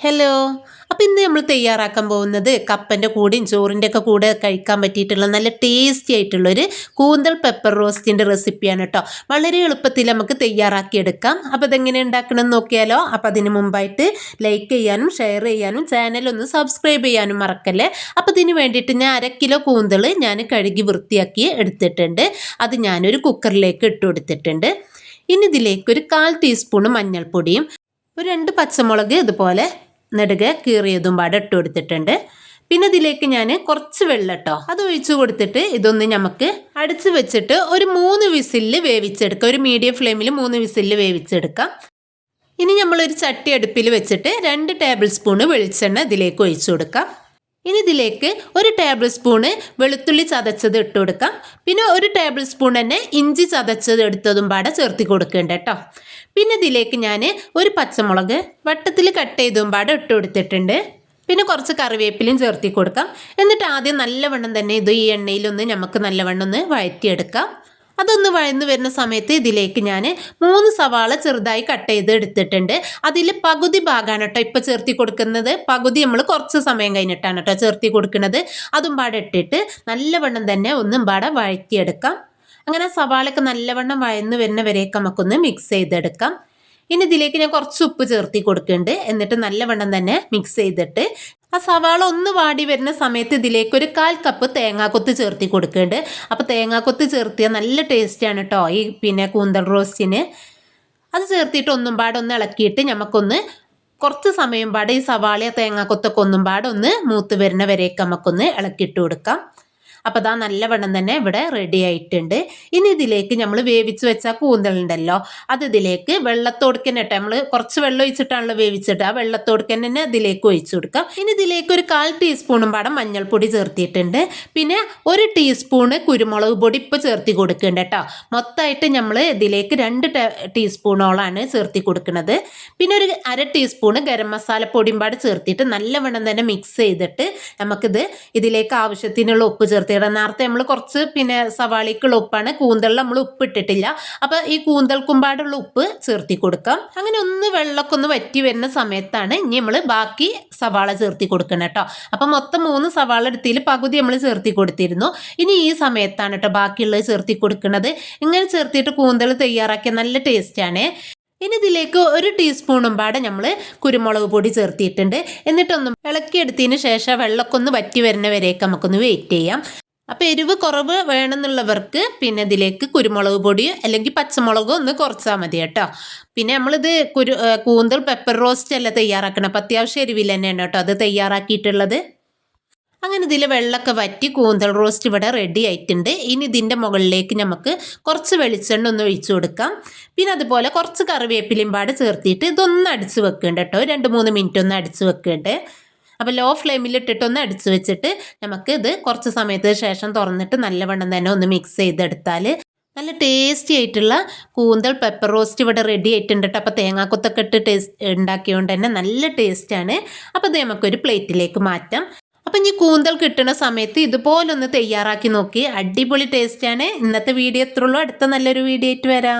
Hello. അപ്പോൾ ഇന്ന് നമ്മൾ തയ്യാറാക്കാൻ പോകുന്നത് കപ്പൻ്റെ കൂടെയും ചോറിൻ്റെ ഒക്കെ കൂടെ കഴിക്കാൻ പറ്റിയിട്ടുള്ള നല്ല ടേസ്റ്റി ആയിട്ടുള്ളൊരു കൂന്തൽ പെപ്പർ റോസ്റ്റിൻ്റെ റെസിപ്പിയാണ് കേട്ടോ. വളരെ എളുപ്പത്തിൽ നമുക്ക് തയ്യാറാക്കിയെടുക്കാം. അപ്പോൾ അതെങ്ങനെ ഉണ്ടാക്കണമെന്ന് നോക്കിയാലോ. അപ്പോൾ അതിന് മുമ്പായിട്ട് ലൈക്ക് ചെയ്യാനും ഷെയർ ചെയ്യാനും ചാനലൊന്ന് സബ്സ്ക്രൈബ് ചെയ്യാനും മറക്കല്ലേ. അപ്പോൾ ഇതിന് വേണ്ടിയിട്ട് ഞാൻ 1/2 കിലോ കൂന്തൽ ഞാൻ കഴുകി വൃത്തിയാക്കി എടുത്തിട്ടുണ്ട്. അത് ഞാനൊരു കുക്കറിലേക്ക് ഇട്ട് കൊടുത്തിട്ടുണ്ട്. ഇനി ഇതിലേക്ക് ഒരു 1/4 ടീസ്പൂൺ മഞ്ഞൾപ്പൊടിയും ഒരു 2 പച്ചമുളക് ഇതുപോലെ നെടുകെ കീറിയതും പാടെ ഇട്ട് കൊടുത്തിട്ടുണ്ട്. പിന്നെ ഇതിലേക്ക് ഞാൻ കുറച്ച് വെള്ളം കേട്ടോ അത് ഒഴിച്ചു കൊടുത്തിട്ട് ഇതൊന്ന് നമുക്ക് അടച്ച് വെച്ചിട്ട് ഒരു 3 വിസിലിൽ വേവിച്ചെടുക്കാം. ഒരു മീഡിയം ഫ്ലെയിമിൽ 3 വിസിലിൽ വേവിച്ചെടുക്കാം. ഇനി നമ്മളൊരു ചട്ടി അടുപ്പിൽ വെച്ചിട്ട് 2 ടേബിൾ സ്പൂണ് വെളിച്ചെണ്ണ ഇതിലേക്ക് ഒഴിച്ചു കൊടുക്കാം. ഇനി ഇതിലേക്ക് 1 ടേബിൾ സ്പൂണ് വെളുത്തുള്ളി ചതച്ചത് ഇട്ട് കൊടുക്കാം. പിന്നെ 1 ടേബിൾ സ്പൂൺ തന്നെ ഇഞ്ചി ചതച്ചത് എടുത്തതും പാടെ ചേർത്തി കൊടുക്കേണ്ട കേട്ടോ. പിന്നെ ഇതിലേക്ക് ഞാൻ ഒരു പച്ചമുളക് വട്ടത്തിൽ കട്ട് ചെയ്തും പാടെ ഇട്ട് കൊടുത്തിട്ടുണ്ട്. പിന്നെ കുറച്ച് കറിവേപ്പിലയും ചേർത്തി കൊടുക്കാം. എന്നിട്ട് ആദ്യം നല്ലവണ്ണം തന്നെ ഇത് ഈ എണ്ണയിലൊന്ന് നമുക്ക് നല്ലവണ്ണം ഒന്ന് വഴറ്റിയെടുക്കാം. അതൊന്ന് വഴന്ന് വരുന്ന സമയത്ത് ഇതിലേക്ക് ഞാൻ 3 സവാള ചെറുതായി കട്ട് ചെയ്ത് എടുത്തിട്ടുണ്ട്. അതിൽ പകുതി ഭാഗമാണ് കേട്ടോ ഇപ്പോൾ ചേർത്തി കൊടുക്കുന്നത്. പകുതി നമ്മൾ കുറച്ച് സമയം കഴിഞ്ഞിട്ടാണ് കേട്ടോ ചേർത്തി കൊടുക്കുന്നത്. അതും പാടെ ഇട്ടിട്ട് നല്ലവണ്ണം തന്നെ ഒന്നും പാടെ വഴറ്റിയെടുക്കാം. അങ്ങനെ സവാളയൊക്കെ നല്ലവണ്ണം വഴന്ന് വരുന്ന വരെയൊക്കെ നമുക്കൊന്ന് മിക്സ് ചെയ്തെടുക്കാം. ഇനി ഇതിലേക്ക് ഞാൻ കുറച്ച് ഉപ്പ് ചേർത്തി കൊടുക്കുന്നുണ്ട്. എന്നിട്ട് നല്ലവണ്ണം തന്നെ മിക്സ് ചെയ്തിട്ട് ആ സവാള ഒന്ന് വാടി വരുന്ന സമയത്ത് ഇതിലേക്ക് ഒരു 1/4 കപ്പ് തേങ്ങാക്കൊത്ത് ചേർത്തി കൊടുക്കുന്നുണ്ട്. അപ്പോൾ തേങ്ങാക്കൊത്ത് ചേർത്തിയാൽ നല്ല ടേസ്റ്റാണ് കേട്ടോ ഈ കൂന്തൽ റോസ്റ്റിന്. അത് ചേർത്തിട്ട് ഒന്നും പാടെ ഒന്ന് ഇളക്കിയിട്ട് നമുക്കൊന്ന് കുറച്ച് സമയം പാടെ ഈ സവാള തേങ്ങാക്കൊത്തൊക്കെ ഒന്നും പാടെ ഒന്ന് മൂത്ത് വരുന്ന വരെയൊക്കെ നമുക്കൊന്ന് ഇളക്കിയിട്ട് കൊടുക്കാം. അപ്പോൾ അതാ നല്ലവണ്ണം തന്നെ ഇവിടെ റെഡി ആയിട്ടുണ്ട്. ഇനി ഇതിലേക്ക് നമ്മൾ വേവിച്ച് വെച്ച കൂന്തലുണ്ടല്ലോ അത് ഇതിലേക്ക് വെള്ളത്തോടുക്കന്നെ ഇട്ട് നമ്മൾ കുറച്ച് വെള്ളം ഒഴിച്ചിട്ടാണല്ലോ വേവിച്ചിട്ട് ആ വെള്ളത്തോടുക്കന്നെ തന്നെ ഇതിലേക്ക് ഒഴിച്ചു കൊടുക്കാം. ഇനി ഇതിലേക്ക് ഒരു 1/4 ടീസ്പൂണും പാടെ മഞ്ഞൾപ്പൊടി ചേർത്തിയിട്ടുണ്ട്. പിന്നെ 1 ടീസ്പൂണ് കുരുമുളക് പൊടി ഇപ്പോൾ ചേർത്തി കൊടുക്കുന്നുണ്ട് കേട്ടോ. മൊത്തമായിട്ട് നമ്മൾ ഇതിലേക്ക് 2 ടീസ്പൂണോളാണ് ചേർത്തി കൊടുക്കുന്നത്. പിന്നെ ഒരു 1/2 ടീസ്പൂണ് ഗരം മസാല പൊടിയും പാടെ ചേർത്തിട്ട് നല്ലവണ്ണം തന്നെ മിക്സ് ചെയ്തിട്ട് നമുക്കിത് ഇതിലേക്ക് ആവശ്യത്തിനുള്ള ഉപ്പ് ചേർത്ത് നേരത്തെ നമ്മൾ കുറച്ച് സവാളയ്ക്കുള്ള ഉപ്പാണ്, കൂന്തലിൽ നമ്മൾ ഉപ്പ് ഇട്ടിട്ടില്ല. അപ്പോൾ ഈ കൂന്തൽക്കുമ്പാടുള്ള ഉപ്പ് ചേർത്തി കൊടുക്കാം. അങ്ങനെ ഒന്ന് വെള്ളമൊക്കെ ഒന്ന് വറ്റി വരുന്ന സമയത്താണ് ഇനി നമ്മൾ ബാക്കി സവാള ചേർത്തി കൊടുക്കണം കേട്ടോ. അപ്പം മൊത്തം 3 സവാള എടുത്തതിൽ പകുതി നമ്മൾ ചേർത്തി കൊടുത്തിരുന്നു. ഇനി ഈ സമയത്താണ് കേട്ടോ ബാക്കിയുള്ളത് ചേർത്തി കൊടുക്കുന്നത്. ഇങ്ങനെ ചേർത്തിട്ട് കൂന്തൽ തയ്യാറാക്കിയ നല്ല ടേസ്റ്റാണ്. ഇനി ഇതിലേക്ക് 1 ടീസ്പൂണും പാടെ നമ്മൾ കുരുമുളക് പൊടി ചേർത്തിയിട്ടുണ്ട്. എന്നിട്ടൊന്നും ഇളക്കിയെടുത്തതിന് ശേഷം വെള്ളമൊക്കെ ഒന്ന് വറ്റി വരുന്ന വരെയൊക്കെ നമുക്കൊന്ന് വെയിറ്റ് ചെയ്യാം. അപ്പോൾ എരിവ് കുറവ് വേണമെന്നുള്ളവർക്ക് ഇതിലേക്ക് കുരുമുളക് പൊടി അല്ലെങ്കിൽ പച്ചമുളകോ ഒന്ന് കുറച്ചാൽ മതി കേട്ടോ. പിന്നെ നമ്മളിത് കൂന്തൽ പെപ്പർ റോസ്റ്റ് അല്ല തയ്യാറാക്കണം. അപ്പോൾ അത്യാവശ്യം എരിവിൽ തന്നെയാണ് കേട്ടോ അത് തയ്യാറാക്കിയിട്ടുള്ളത്. അങ്ങനെ ഇതിൽ വെള്ളമൊക്കെ വറ്റി കൂന്തൽ റോസ്റ്റ് ഇവിടെ റെഡി ആയിട്ടുണ്ട്. ഇനി ഇതിൻ്റെ മുകളിലേക്ക് നമുക്ക് കുറച്ച് വെളിച്ചെണ്ണ ഒന്ന് ഒഴിച്ചു കൊടുക്കാം. പിന്നെ അതുപോലെ കുറച്ച് കറിവേപ്പിലയും പാടെ ചേർത്തിട്ട് ഇതൊന്ന് അടിച്ച് വെക്കേണ്ട കേട്ടോ. 2-3 മിനിറ്റ് ഒന്ന് അടിച്ച് വെക്കേണ്ടത്. അപ്പോൾ ലോ ഫ്ലെയിമിൽ ഇട്ടിട്ട് ഒന്ന് അടിച്ച് വെച്ചിട്ട് നമുക്ക് ഇത് കുറച്ച് സമയത്തിന് ശേഷം തുറന്നിട്ട് നല്ലവണ്ണം തന്നെ ഒന്ന് മിക്സ് ചെയ്തെടുത്താൽ നല്ല ടേസ്റ്റി ആയിട്ടുള്ള കൂന്തൽ പെപ്പർ റോസ്റ്റ് ഇവിടെ റെഡി ആയിട്ടുണ്ട് കേട്ടോ. അപ്പോൾ തേങ്ങാക്കൊത്തൊക്കെ ഇട്ട് ഉണ്ടാക്കിയതുകൊണ്ട് തന്നെ നല്ല ടേസ്റ്റാണ്. അപ്പോൾ ഇത് നമുക്കൊരു പ്ലേറ്റിലേക്ക് മാറ്റാം. അപ്പം ഇനി കൂന്തൽ കിട്ടുന്ന സമയത്ത് ഇതുപോലൊന്ന് തയ്യാറാക്കി നോക്കി. അടിപൊളി ടേസ്റ്റാണ്. ഇന്നത്തെ വീഡിയോ എത്രയുള്ളൂ. അടുത്ത നല്ലൊരു വീഡിയോ ആയിട്ട് വരാം.